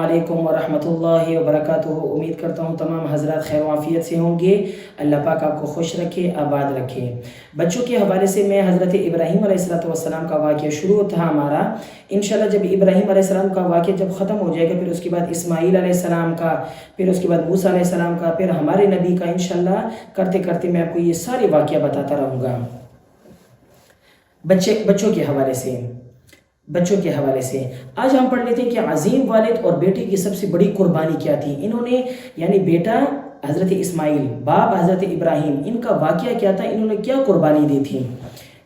علیکم ورحمۃ اللہ وبرکاتہ۔ امید کرتا ہوں تمام حضرات خیر و عافیت سے ہوں گے۔ اللہ پاک آپ کو خوش رکھے، آباد رکھے۔ بچوں کے حوالے سے میں حضرت ابراہیم علیہ السلام کا واقعہ شروع تھا ہمارا۔ انشاءاللہ جب ابراہیم علیہ السلام کا واقعہ جب ختم ہو جائے گا، پھر اس کے بعد اسماعیل علیہ السلام کا، پھر اس کے بعد موسیٰ علیہ السلام کا، پھر ہمارے نبی کا، انشاءاللہ کرتے کرتے میں آپ کو یہ سارے واقعہ بتاتا رہوں گا۔ بچوں کے حوالے سے آج ہم پڑھ لیتے ہیں کہ عظیم والد اور بیٹے کی سب سے بڑی قربانی کیا تھی۔ انہوں نے یعنی بیٹا حضرت اسماعیل، باپ حضرت ابراہیم، ان کا واقعہ کیا تھا، انہوں نے کیا قربانی دی تھی۔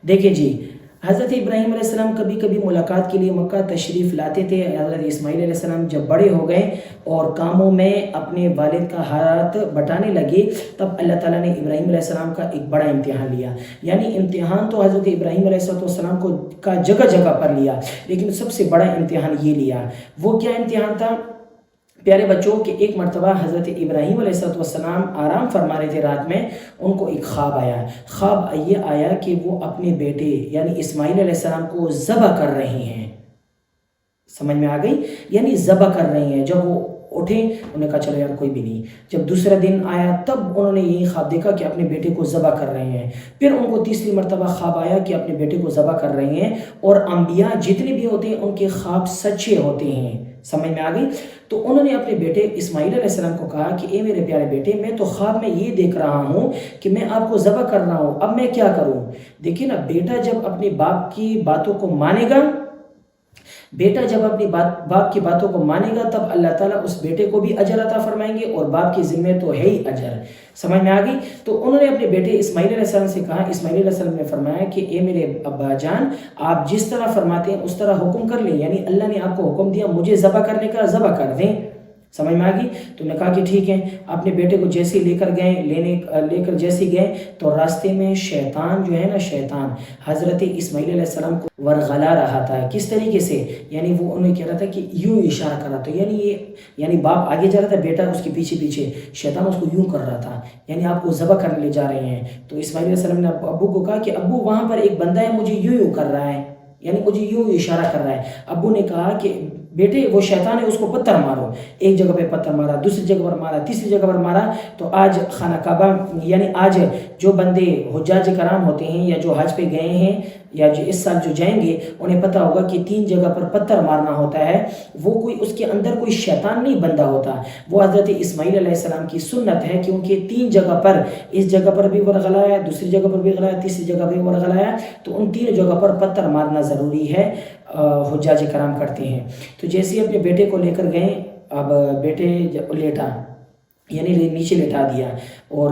دیکھیں جی، حضرت ابراہیم علیہ السلام کبھی کبھی ملاقات کے لیے مکہ تشریف لاتے تھے۔ حضرت اسماعیل علیہ السلام جب بڑے ہو گئے اور کاموں میں اپنے والد کا ہاتھ بٹانے لگے، تب اللہ تعالیٰ نے ابراہیم علیہ السلام کا ایک بڑا امتحان لیا۔ یعنی امتحان تو حضرت ابراہیم علیہ السلام کا جگہ جگہ پر لیا، لیکن سب سے بڑا امتحان یہ لیا۔ وہ کیا امتحان تھا پیارے بچوں؟ کہ ایک مرتبہ حضرت ابراہیم علیہ السلام آرام فرما رہے تھے رات میں، ان کو ایک خواب آیا۔ خواب یہ آیا کہ وہ اپنے بیٹے یعنی اسماعیل علیہ السلام کو ذبح کر رہے ہیں۔ سمجھ میں آ گئی؟ یعنی ذبح کر رہے ہیں۔ جب وہ اٹھے، انہوں نے کہا چلو یار کوئی بھی نہیں۔ جب دوسرا دن آیا تب انہوں نے یہی خواب دیکھا کہ اپنے بیٹے کو ذبح کر رہے ہیں۔ پھر ان کو تیسری مرتبہ خواب آیا کہ اپنے بیٹے کو ذبح کر رہے ہیں، اور انبیاء جتنے بھی ہوتے ہیں ان کے خواب سچے ہوتے ہیں۔ سمجھ میں آ گئی؟ تو انہوں نے اپنے بیٹے اسماعیل علیہ السلام کو کہا کہ اے میرے پیارے بیٹے، میں تو خواب میں یہ دیکھ رہا ہوں کہ میں آپ کو ذبح کر رہا ہوں، اب میں کیا کروں؟ دیکھیں نا، بیٹا جب اپنے باپ کی باتوں کو مانے گا، باپ کی باتوں کو مانے گا، تب اللہ تعالیٰ اس بیٹے کو بھی اجر عطا فرمائیں گے، اور باپ کے ذمہ تو ہے ہی اجر۔ سمجھ میں آ گئی؟ تو انہوں نے اپنے بیٹے اسماعیل علیہ السلام سے کہا، اسماعیل علیہ السلام نے فرمایا کہ اے میرے ابا جان، آپ جس طرح فرماتے ہیں اس طرح حکم کر لیں، یعنی اللہ نے آپ کو حکم دیا مجھے ذبح کرنے کا، ذبح کر دیں۔ سمجھ میں آ گئی؟ تو نے کہا کہ ٹھیک ہے۔ اپنے بیٹے کو جیسے لے کر جیسے گئے، تو راستے میں شیطان جو ہے نا، شیطان حضرت اسماعیل علیہ السلام کو ورغلا رہا تھا۔ کس طریقے سے؟ یعنی وہ انہیں کہہ رہا تھا کہ یوں اشارہ کر رہا تھا، یعنی باپ آگے جا رہا تھا، بیٹا اس کے پیچھے پیچھے، شیطان اس کو یوں کر رہا تھا، یعنی آپ کو ذبح کرنے لے جا رہے ہیں۔ تو اسماعیل علیہ السلام نے ابو کو کہا کہ ابو وہاں پر ایک بندہ ہے، مجھے یوں کر رہا ہے، یعنی مجھے یوں اشارہ کر رہا ہے۔ ابو نے کہا کہ بیٹے وہ شیطان ہے، اس کو پتھر مارو۔ ایک جگہ پہ پتھر مارا، دوسری جگہ پر مارا، تیسری جگہ پر مارا۔ تو آج خانہ کعبہ، یعنی آج جو بندے حجاج کرام ہوتے ہیں یا جو حج پہ گئے ہیں یا جو اس سال جو جائیں گے، انہیں پتہ ہوگا کہ 3 جگہ پر پتھر مارنا ہوتا ہے۔ وہ کوئی اس کے اندر کوئی شیطان نہیں بندہ ہوتا، وہ حضرت اسماعیل علیہ السلام کی سنت ہے، کیونکہ 3 جگہ پر، اس جگہ پر بھی ورغلایا، دوسری جگہ پر بھی ورغلایا، تیسری جگہ پر بھی ورغلایا، تو ان 3 جگہ پر پتھر مارنا ضروری ہے، حجاج کرام کرتے ہیں۔ تو جیسے اپنے بیٹے کو لے کر گئے، اب بیٹے لیٹا، یعنی نیچے لٹا دیا، اور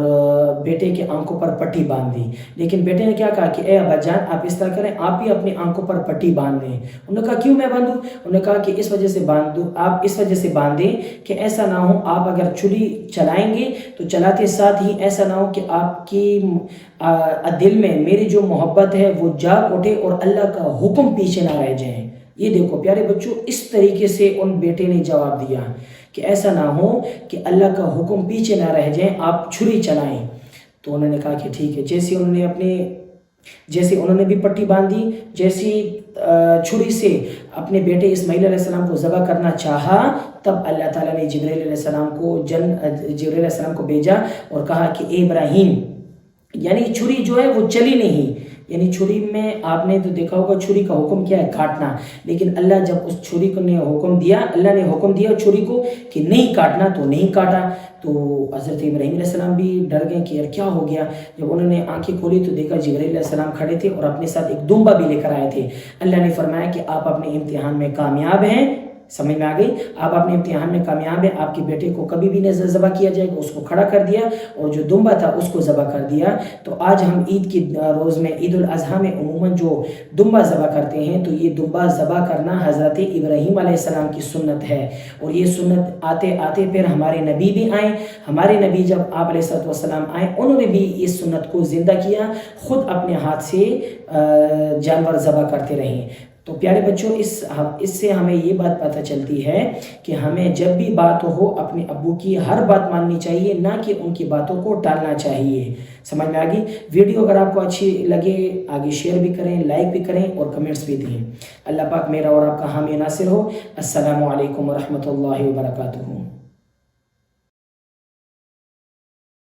بیٹے کے آنکھوں پر پٹی باندھ دی۔ لیکن بیٹے نے کیا کہا کہ اے ابا جان، آپ اس طرح کریں، آپ بھی اپنی آنکھوں پر پٹی باندھ دیں۔ انہوں نے کہا کیوں میں باندھوں؟ انہوں نے کہا کہ اس وجہ سے باندھ دوں، آپ اس وجہ سے باندھیں کہ ایسا نہ ہو آپ اگر چھری چلائیں گے تو چلاتے ساتھ ہی ایسا نہ ہو کہ آپ کی دل میں میری جو محبت ہے وہ جاگ اٹھے اور اللہ کا حکم پیچھے نہ رہ جائیں۔ یہ دیکھو پیارے بچوں، اس طریقے سے ان بیٹے نے جواب دیا کہ ایسا نہ ہو کہ اللہ کا حکم پیچھے نہ رہ جائیں، آپ چھری چلائیں۔ تو انہوں نے کہا کہ ٹھیک ہے۔ جیسے انہوں نے بھی پٹی باندھی، جیسی چھری سے اپنے بیٹے اسماعیل علیہ السلام کو ذبح کرنا چاہا، تب اللہ تعالیٰ نے جبرائیل علیہ السلام کو بھیجا اور کہا کہ اے ابراہیم، یعنی چھری جو ہے وہ چلی نہیں، یعنی چھری میں آپ نے تو دیکھا ہوگا چھری کا حکم کیا ہے، کاٹنا، لیکن اللہ جب اس چھری کو نے حکم دیا چھری کو کہ نہیں کاٹنا، تو نہیں کاٹا۔ تو حضرت ابراہیم علیہ السلام بھی ڈر گئے کہ یار کیا ہو گیا۔ جب انہوں نے آنکھیں کھولی تو دیکھا جبرائیل علیہ السلام کھڑے تھے اور اپنے ساتھ ایک دمبا بھی لے کر آئے تھے۔ اللہ نے فرمایا کہ آپ اپنے امتحان میں کامیاب ہیں۔ سمجھ میں آ گئی؟ آپ اپنے امتحان میں کامیاب ہیں، آپ کے بیٹے کو کبھی بھی نہ ذبح کیا جائے گا، اس کو کھڑا کر دیا، اور جو دمبا تھا اس کو ذبح کر دیا۔ تو آج ہم عید کے روز میں، عید الاضحیٰ میں عموماً جو دمبا ذبح کرتے ہیں، تو یہ دمبا ذبح کرنا حضرت ابراہیم علیہ السلام کی سنت ہے، اور یہ سنت آتے آتے پھر ہمارے نبی بھی آئے۔ ہمارے نبی جب آپ علیہ السلام آئے، انہوں نے بھی اس سنت کو زندہ کیا، خود اپنے ہاتھ سے جانور ذبح کرتے رہے۔ تو پیارے بچوں اس سے ہمیں یہ بات پتہ چلتی ہے کہ ہمیں جب بھی بات ہو اپنے ابو کی ہر بات ماننی چاہیے، نہ کہ ان کی باتوں کو ٹالنا چاہیے۔ سمجھ میں آگئی؟ ویڈیو اگر آپ کو اچھی لگے آگے شیئر بھی کریں، لائک بھی کریں اور کمنٹس بھی دیں۔ اللہ پاک میرا اور آپ کا حامی ناصر ہو۔ السلام علیکم ورحمۃ اللہ وبرکاتہ۔